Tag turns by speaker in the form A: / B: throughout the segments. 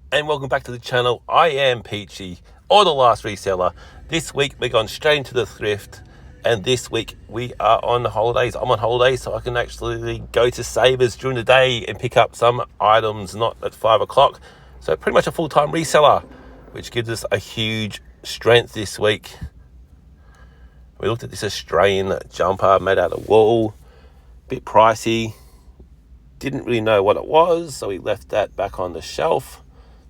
A: and welcome back to the channel. I am Peachy, or the last reseller. This week we're going straight into the thrift, and this week we are on holidays. I'm on holidays, so I can actually go to Savers during the day and pick up some items not at 5 o'clock. So pretty much a full-time reseller, which gives us a huge strength this week. We looked at this Australian jumper made out of wool, bit pricey. Didn't really know what it was, so we left that back on the shelf.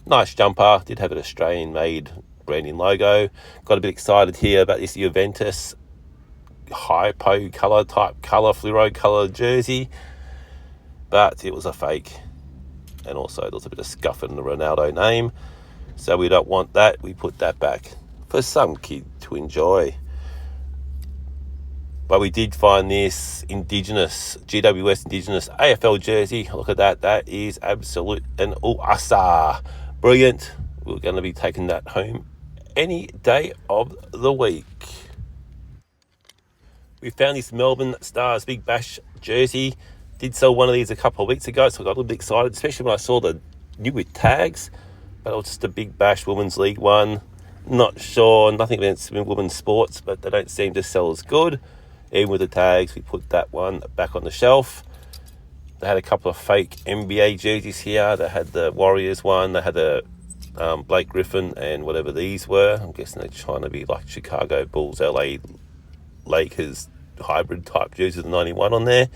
A: Nice jumper, did have an Australian made branding logo. Got a bit excited here about this Juventus hypo colour fluoro colour jersey, but it was a fake, and also there was a bit of scuff in the Ronaldo name, so we don't want that. We put that back for some kid to enjoy. But we did find this Indigenous, GWS Indigenous AFL jersey. Look at that. That is absolute and asa. Brilliant. We're going to be taking that home any day of the week. We found this Melbourne Stars Big Bash jersey. Did sell one of these a couple of weeks ago, so I got a little bit excited, especially when I saw the new with tags. But it was just a Big Bash Women's League one. Not sure, nothing against women's sports, but they don't seem to sell as good. Even with the tags, we put that one back on the shelf. They had a couple of fake NBA jerseys here. They had the Warriors one. They had the Blake Griffin and whatever these were. I'm guessing they're trying to be like Chicago Bulls, LA Lakers hybrid type jerseys with 91 on there.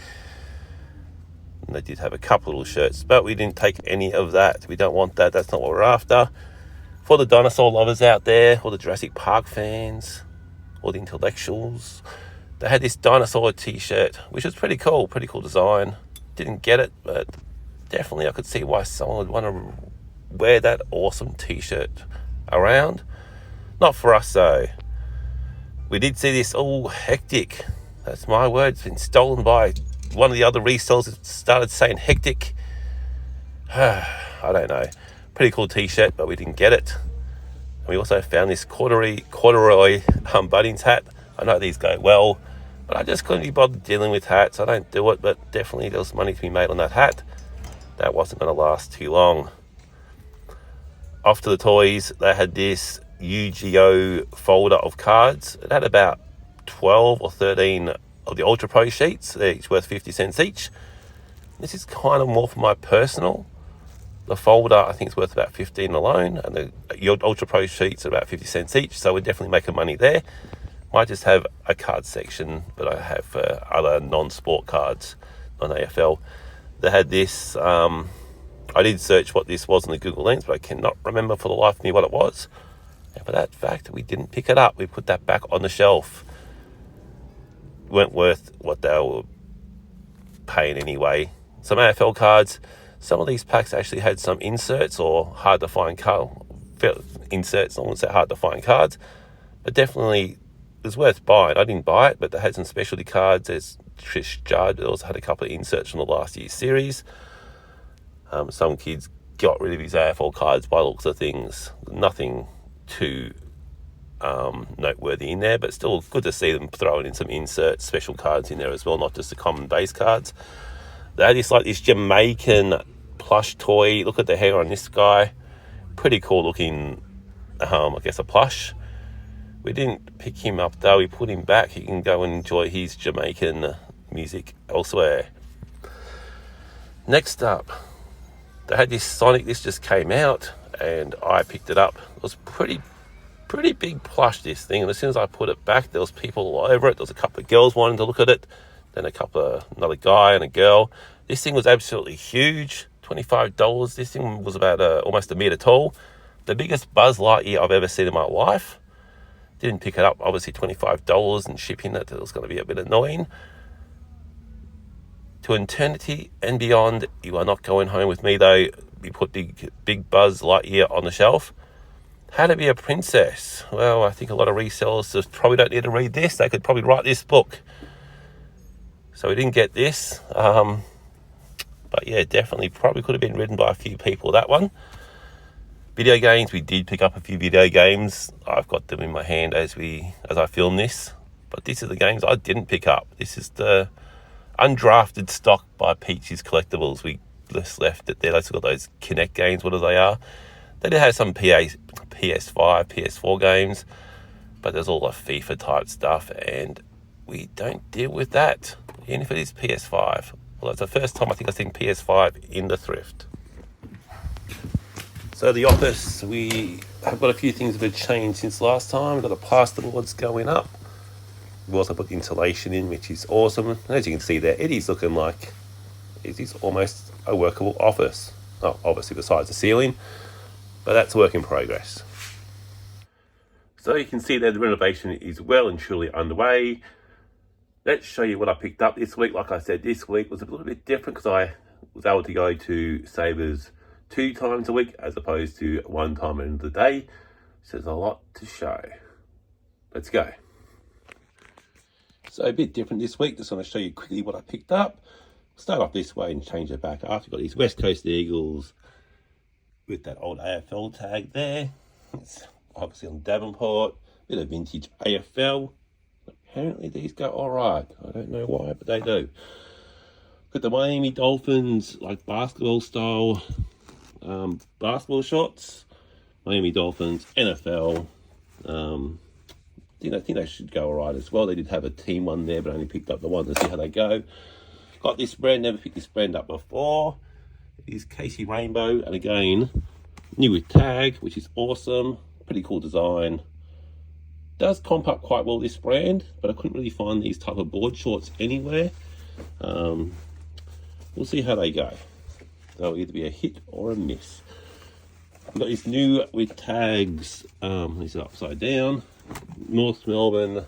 A: And they did have a couple of little shirts, but we didn't take any of that. We don't want that. That's not what we're after. For the dinosaur lovers out there, or the Jurassic Park fans, or the intellectuals, they had this dinosaur t-shirt, which was pretty cool design. Didn't get it, but definitely I could see why someone would want to wear that awesome t-shirt around. Not for us though. We did see this hectic. That's my word. It's been stolen by one of the other resellers that started saying hectic. I don't know. Pretty cool t-shirt, but we didn't get it. And we also found this corduroy Bunnings hat. I know these go well, but I just couldn't be bothered dealing with hats. I don't do it, but definitely there was money to be made on that hat. That wasn't going to last too long. Off to the toys, they had this Yu-Gi-Oh folder of cards. It had about 12 or 13 of the Ultra Pro sheets. They're each worth 50 cents each. This is kind of more for my personal. The folder, I think, is worth about 15 alone, and the Ultra Pro sheets are about 50 cents each, so we're definitely making money there. Might just have a card section that I have for other non-sport cards, non-AFL. They had this, I did search what this was in the Google Lens, but I cannot remember for the life of me what it was. And for that fact, we didn't pick it up. We put that back on the shelf. Weren't worth what they were paying anyway. Some AFL cards. Some of these packs actually had some inserts or hard to find inserts. I wouldn't say hard to find cards, but definitely it was worth buying. I didn't buy it, but they had some specialty cards. There's Trish Judd. It also had a couple of inserts from the last year's series. Some kids got rid of his AFL cards by the looks of things. Nothing too noteworthy in there, but still good to see them throwing in some inserts, special cards in there as well, not just the common base cards. They had this Jamaican plush toy. Look at the hair on this guy. Pretty cool looking, I guess a plush. We didn't pick him up though. We put him back. He can go and enjoy his Jamaican music elsewhere. Next up, they had this Sonic. This just came out and I picked it up. It was pretty big plush, this thing. And as soon as I put it back, there was people all over it. There was a couple of girls wanting to look at it. Then another guy and a girl. This thing was absolutely huge. $25. This thing was about almost a meter tall. The biggest Buzz Lightyear I've ever seen in my life. Didn't pick it up. Obviously $25 and shipping it was going to be a bit annoying. To eternity and beyond, you are not going home with me though. We put big Buzz Lightyear on the shelf. How to be a princess. Well, I think a lot of resellers just probably don't need to read this. They could probably write this book. So we didn't get this. But yeah, definitely probably could have been written by a few people, that one. Video games, we did pick up a few video games. I've got them in my hand as I film this. But this is the games I didn't pick up. This is the undrafted stock by Peachy's Collectibles. We just left it there. They've got those Kinect games, whatever they are. They did have some PS5, PS4 games, but there's all the FIFA type stuff, and we don't deal with that, even if it is PS5. Well, that's the first time I think I've seen PS5 in the thrift. So the office, we have got a few things that have changed since last time. We've got the plasterboards going up. We've also put insulation in, which is awesome. And as you can see there, it is looking like it is almost a workable office. Oh, obviously besides the ceiling, but that's a work in progress. So you can see there the renovation is well and truly underway. Let's show you what I picked up this week. Like I said, this week was a little bit different because I was able to go to Savers 2 times a week as opposed to 1 time at the end of the day. So there's a lot to show. Let's go. So a bit different this week. Just want to show you quickly what I picked up. Start off this way and change it back after. You've got these West Coast Eagles with that old AFL tag there. It's obviously on Davenport. Bit of vintage AFL. Apparently these go all right. I don't know why, but they do. Got the Miami Dolphins, like basketball style basketball shorts. Miami Dolphins, NFL. I think they should go all right as well. They did have a team one there, but only picked up the one to see how they go. Got this brand, never picked this brand up before. It is Casey Rainbow, and again, new with tag, which is awesome. Pretty cool design. Does comp up quite well, this brand, but I couldn't really find these type of board shorts anywhere. We'll see how they go. They'll either be a hit or a miss. I've got this new with tags. These are upside down. North Melbourne,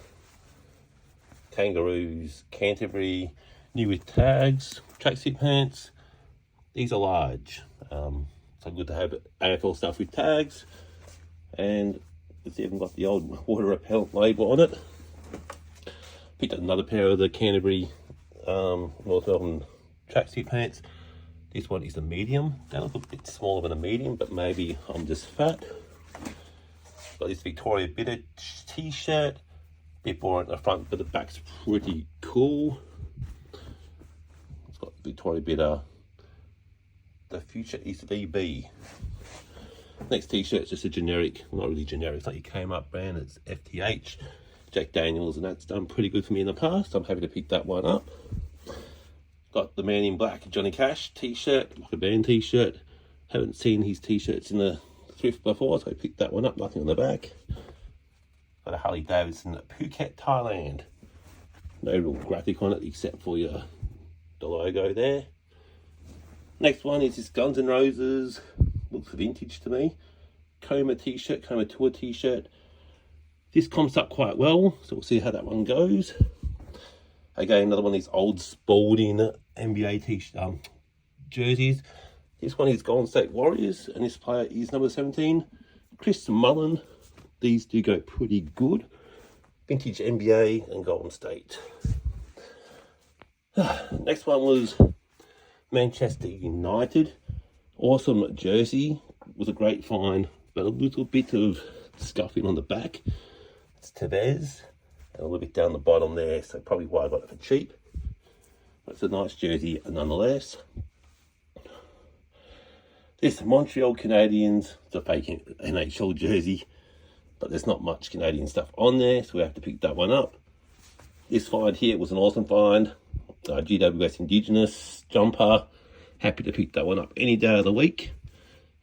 A: Kangaroos, Canterbury, new with tags, tracksuit pants. These are large. So good to have AFL stuff with tags. And it's even got the old water repellent label on it. Picked up another pair of the Canterbury North Melbourne tracksuit pants. This one is a medium. They look a bit smaller than a medium, but maybe I'm just fat. Got this Victoria Bitter t-shirt. Bit boring at the front, but the back's pretty cool. It's got Victoria Bitter. The future is VB. Next t-shirt is just a generic, not really generic, it's like your came up brand. It's FTH, Jack Daniels, and that's done pretty good for me in the past. I'm happy to pick that one up. Got the Man in Black Johnny Cash t-shirt, like a band t-shirt. Haven't seen his t-shirts in the thrift before, so I picked that one up. Nothing on the back. Got a Harley Davidson Phuket, Thailand. No real graphic on it except for the logo there. Next one is this Guns N' Roses. Looks vintage to me. Coma t-shirt, Coma Tour t-shirt. This comps up quite well, so we'll see how that one goes. Again, another one of these old Spalding NBA t-shirt jerseys. This one is Golden State Warriors, and this player is number 17, Chris Mullin. These do go pretty good. Vintage NBA and Golden State. Next one was Manchester United. Awesome jersey. Was a great find, but a little bit of scuffing on the back. It's Tevez. And a little bit down the bottom there, so probably why I got it for cheap. But it's a nice jersey nonetheless. This Montreal Canadiens, it's a fake NHL jersey, but there's not much Canadian stuff on there, so we have to pick that one up. This find here was an awesome find. GWS Indigenous jumper. Happy to pick that one up any day of the week.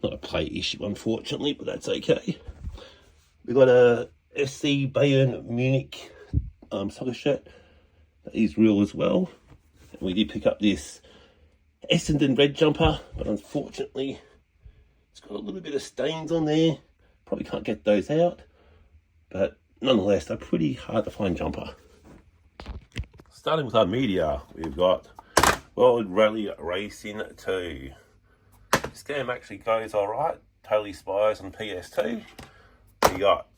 A: Not a play issue, unfortunately, but that's okay. We got a FC Bayern Munich soccer shirt. That is real as well. And we did pick up this Essendon red jumper, but unfortunately it's got a little bit of stains on there. Probably can't get those out, but nonetheless they're pretty hard to find jumper. Starting with our media, we've got World Rally Racing 2. This game actually goes alright. Totally Spies on PS2. We got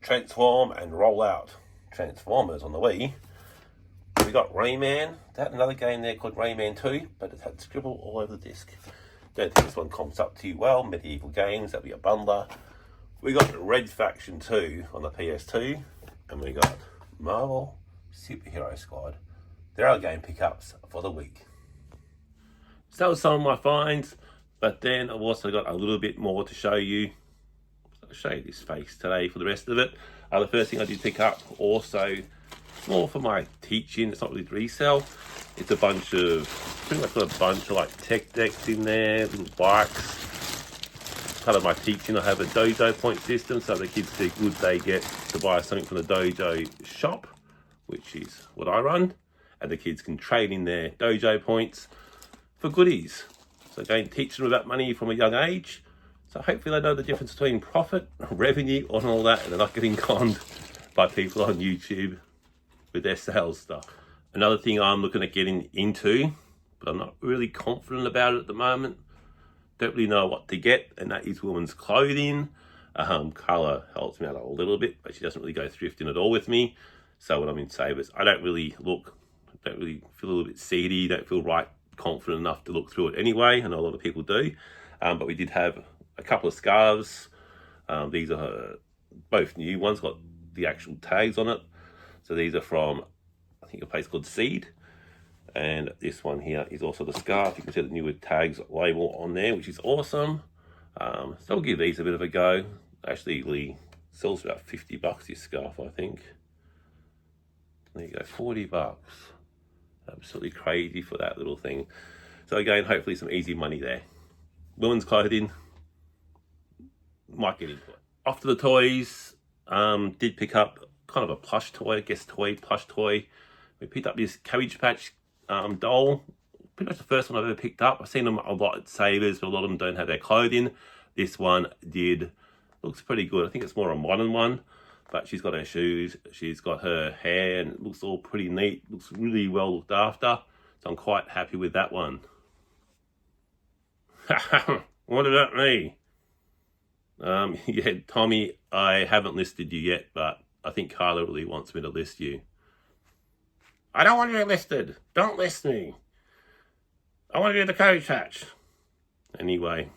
A: Transform and Roll Out Transformers on the Wii. We got Rayman. They had another game there called Rayman 2, but it had scribble all over the disc. Don't think this one comps up too well. Medieval games, that'll be a bundler. We got Red Faction 2 on the PS2, and we got Marvel Superhero Squad. They're our game pickups for the week. So that was some of my finds. But then I've also got a little bit more to show you. I'll show you this face today for the rest of it. The first thing I did pick up, also more for my teaching, it's not really resell. It's a bunch of, pretty much got a bunch of like tech decks in there, little bikes. Part of my teaching, I have a dojo point system, so the kids do good, they get to buy something from the dojo shop, which is what I run, and the kids can trade in their dojo points for goodies. So again, teach them about money from a young age. So hopefully they know the difference between profit, revenue, and all that, and they're not getting conned by people on YouTube with their sales stuff. Another thing I'm looking at getting into, but I'm not really confident about it at the moment. Don't really know what to get, and that is women's clothing. Carla helps me out a little bit, but she doesn't really go thrifting at all with me. So when I'm in Savers, I don't really feel a little bit seedy, don't feel right confident enough to look through it anyway. I know a lot of people do, but we did have a couple of scarves. These are both new ones, got the actual tags on it. So these are from, I think, a place called Seed. And this one here is also the scarf. You can see the new tags label on there, which is awesome. So I'll give these a bit of a go. Actually, Lee sells for about $50 this scarf, I think. There you go, $40. Absolutely crazy for that little thing. So again, hopefully some easy money there. Women's clothing, might get into it. Off to the toys, did pick up kind of a plush toy, plush toy. We picked up this Cabbage Patch doll. Pretty much the first one I've ever picked up. I've seen them a lot at Savers, but a lot of them don't have their clothing. This one did. Looks pretty good. I think it's more a modern one, but she's got her shoes, she's got her hair, and it looks all pretty neat. Looks really well looked after. So I'm quite happy with that one. What about me? Yeah, Tommy, I haven't listed you yet, but I think Carla really wants me to list you. I don't want to be listed. Don't list me. I want to do the Cabbage Patch. Anyway,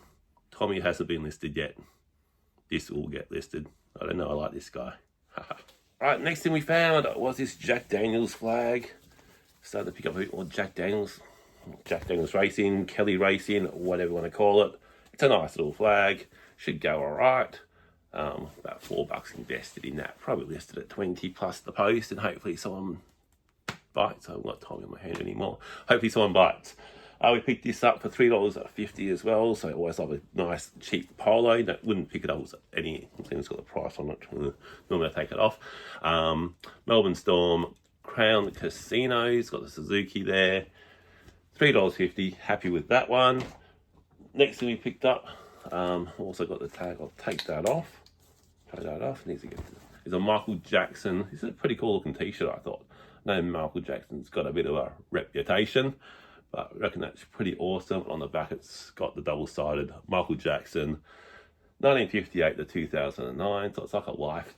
A: Tommy hasn't been listed yet. This will get listed. I don't know, I like this guy. Alright, next thing we found was this Jack Daniels flag. Started to pick up a bit more Jack Daniels Racing, Kelly Racing, whatever you want to call it. It's a nice little flag. Should go alright. About $4 invested in that. Probably listed at 20 plus the post, and hopefully someone bites. I haven't got time in my hand anymore. Hopefully someone bites. We picked this up for $3.50 as well, so I always love a nice cheap polo. That wouldn't pick it up with any, it's got the price on it. Normally I take it off. Melbourne Storm Crown Casinos, got the Suzuki there. $3.50, happy with that one. Next thing we picked up, also got the tag. I'll take that off. Needs to get is a Michael Jackson. This is a pretty cool looking t-shirt, I thought. I know Michael Jackson's got a bit of a reputation, but I reckon that's pretty awesome. On the back, it's got the double-sided Michael Jackson, 1958 to 2009. So it's like a life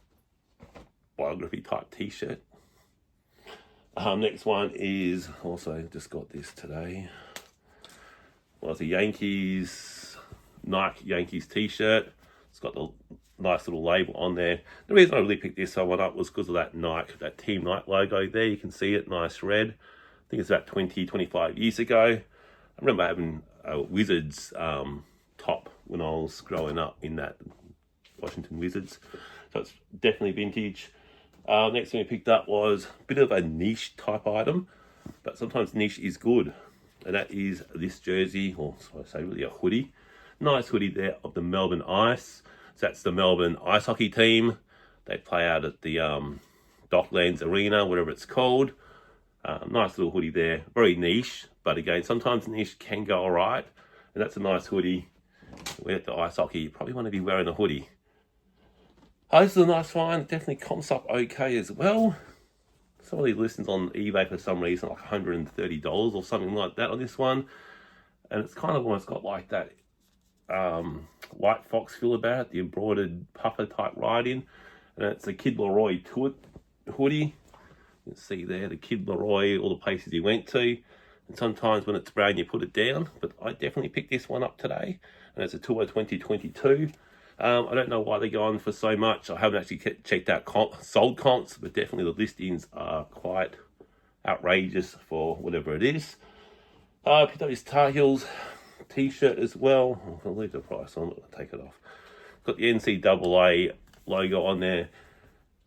A: biography type t-shirt. Next one is also just got this today. Well, it's a Nike Yankees t-shirt. It's got the nice little label on there. The reason I really picked this one up was because of that Nike, that Team Nike logo there. You can see it, nice red. I think it's about 25 years ago. I remember having a Wizards top when I was growing up in that Washington Wizards. So it's definitely vintage. Next thing we picked up was a bit of a niche type item, but sometimes niche is good. And that is this jersey, or I say really a hoodie. Nice hoodie there of the Melbourne Ice. So that's the Melbourne ice hockey team. They play out at the Docklands Arena, whatever it's called. Nice little hoodie there. Very niche, but again, sometimes niche can go all right. And that's a nice hoodie. We're at the ice hockey. You probably want to be wearing a hoodie. This is a nice one. Definitely comps up okay as well. Some of these listings on eBay for some reason, like $130 or something like that on this one. And it's kind of almost got like that white fox feel about it, the embroidered puffer type writing. And it's a Kid Leroy hoodie. You can see there the Kid Leroy, all the places he went to. And sometimes when it's brown, you put it down. But I definitely picked this one up today. And it's a Tour 2022. I don't know why they're going for so much. I haven't actually checked out sold comps, but definitely the listings are quite outrageous for whatever it is. I picked up this Tar Heels t-shirt as well. I'm going to leave the price on, but I'll take it off. Got the NCAA logo on there.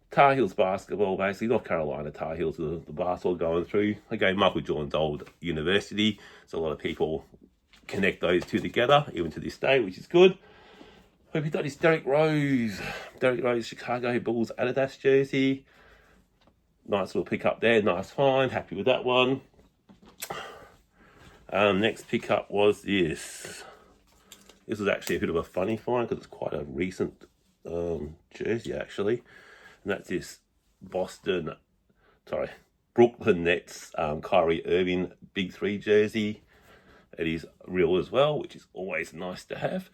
A: Tar Heels basketball, basically. North Carolina Tar Heels, the basketball going through. Again, Michael Jordan's old university, so a lot of people connect those two together, even to this day, which is good. We've got this Derrick Rose Chicago Bulls Adidas jersey. Nice little pickup there, nice find, happy with that one. Next pickup was this. This was actually a bit of a funny find because it's quite a recent jersey actually. And that's this Brooklyn Nets Kyrie Irving Big 3 jersey. It is real as well, which is always nice to have.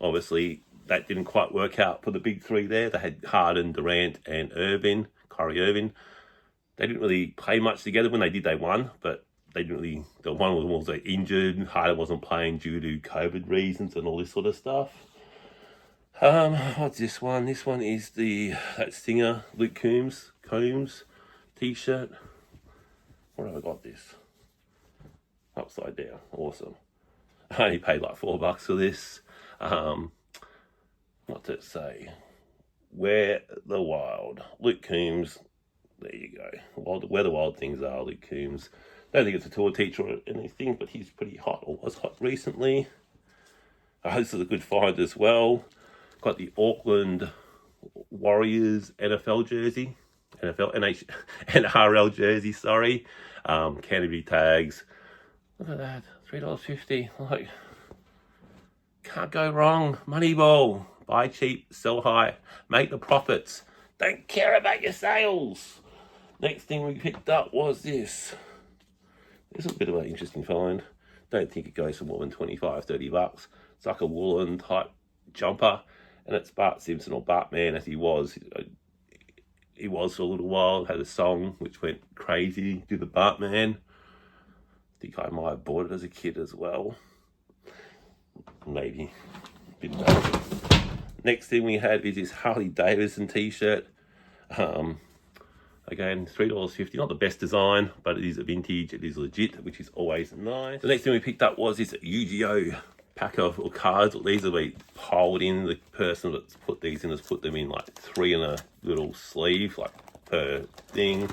A: Obviously, that didn't quite work out for the Big 3 there. They had Harden, Durant, and Kyrie Irving. They didn't really play much together. When they did, they won, but they didn't really. The one was also injured. Harden wasn't playing due to COVID reasons and all this sort of stuff. What's this one? This one is that singer Luke Combs t-shirt. Where have I got this? Upside down. Awesome. I only paid like $4 for this. What did it say? Where the wild. Luke Combs. There you go. Where the wild things are, Luke Combs. Don't think it's a tour teacher or anything, but he's pretty hot, or was hot recently. This is a good find as well. Got the Auckland Warriors NFL jersey. NRL jersey, sorry. Canterbury tags. Look at that. $3.50. Like, can't go wrong. Moneyball. Buy cheap, sell high. Make the profits. Don't care about your sales. Next thing we picked up was this. This is a bit of an interesting find. Don't think it goes for more than $25-30. It's like a woolen type jumper. And it's Bart Simpson, or Bartman, as he was. He was for a little while. Had a song which went crazy. Do the Bartman. I think I might have bought it as a kid as well. Maybe. Bit bad. Next thing we had is this Harley Davidson t-shirt. Again, $3.50. Not the best design, but it is a vintage. It is legit, which is always nice. The next thing we picked up was this Yu-Gi-Oh! Pack of cards. These will be piled in. The person that's put these in has put them in like 3 in a little sleeve, like per thing.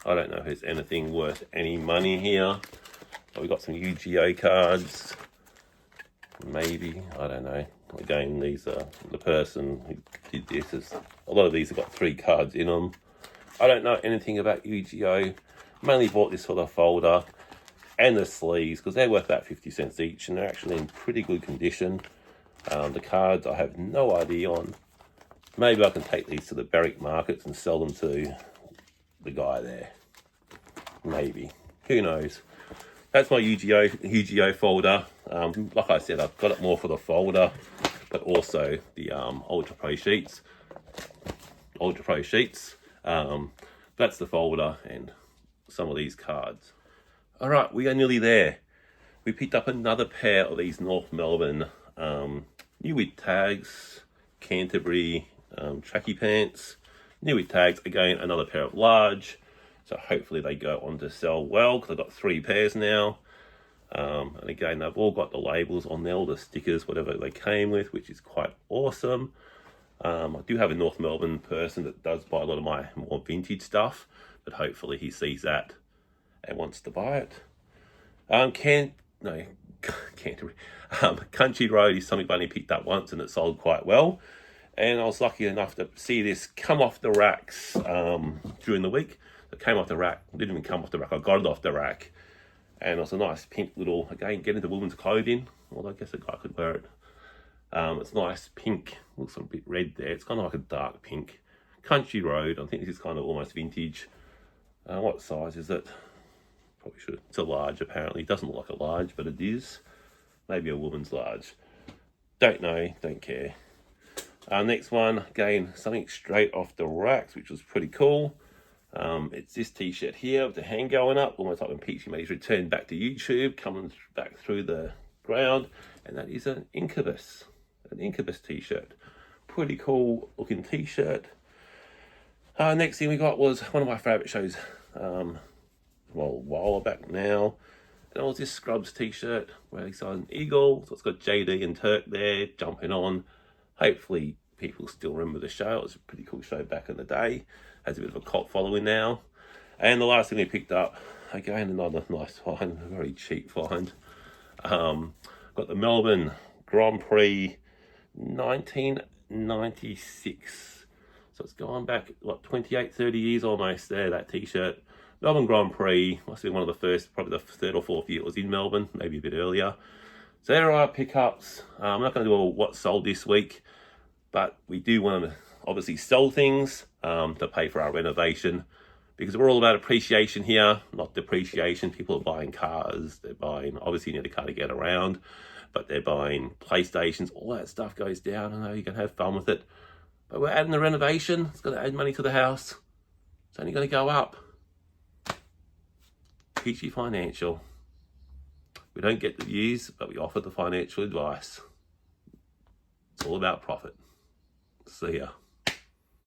A: I don't know if there's anything worth any money here. But we got some Yu-Gi-Oh! Cards. Maybe, I don't know. Again, these are the person who did this. A lot of these have got 3 cards in them. I don't know anything about Yu-Gi-Oh! Mainly bought this for the folder and the sleeves because they're worth about 50 cents each, and they're actually in pretty good condition. The cards I have no idea on. Maybe I can take these to the Berwick markets and sell them to the guy there. Maybe. Who knows? That's my Yu-Gi-Oh! Folder. Like I said, I've got it more for the folder, but also the Ultra Pro sheets. That's the folder and some of these cards. All right, we are nearly there. We picked up another pair of these North Melbourne new with tags, Canterbury tracky pants, new with tags. Again, another pair of large. So hopefully they go on to sell well because I've got 3 pairs now. And again, they've all got the labels on there, all the stickers, whatever they came with, which is quite awesome. I do have a North Melbourne person that does buy a lot of my more vintage stuff, but hopefully he sees that and wants to buy it. Canterbury. Country Road is something I only picked up once and it sold quite well. And I was lucky enough to see this come off the racks during the week. It came off the rack, didn't even come off the rack, I got it off the rack. And it was a nice pink little, again, get into women's clothing. Well, I guess a guy could wear it. It's nice pink, looks a bit red there. It's kind of like a dark pink. Country Road, I think this is kind of almost vintage. What size is it? Probably should. It's a large apparently. It doesn't look like a large, but it is. Maybe a woman's large. Don't know, don't care. Next one, again, something straight off the racks, which was pretty cool. It's this t-shirt here with the hand going up, almost like when Peachy made his return back to YouTube, coming back through the ground, and that is an Incubus t-shirt. Pretty cool looking t-shirt. Next thing we got was one of my favourite shows, well, a while back now. And it was this Scrubs t-shirt where he's on Eagle, so it's got JD and Turk there jumping on. Hopefully people still remember the show. It was a pretty cool show back in the day. Has a bit of a cult following now. And the last thing we picked up, again, another nice find, a very cheap find. Got the Melbourne Grand Prix 1996. So it's gone back, what, 28, 30 years almost there, that t-shirt. Melbourne Grand Prix, must have been one of the first, probably the third or fourth year it was in Melbourne, maybe a bit earlier. So there are our pickups. I'm not going to do what sold this week, but we do want to obviously sell things to pay for our renovation, because we're all about appreciation here, not depreciation. People are buying cars, they're buying, obviously you need a car to get around, but they're buying PlayStations, all that stuff goes down. I know you can have fun with it, but we're adding the renovation. It's going to add money to the house. It's only going to go up. Peachy Financial. We don't get the views, but we offer the financial advice. It's all about profit. See ya.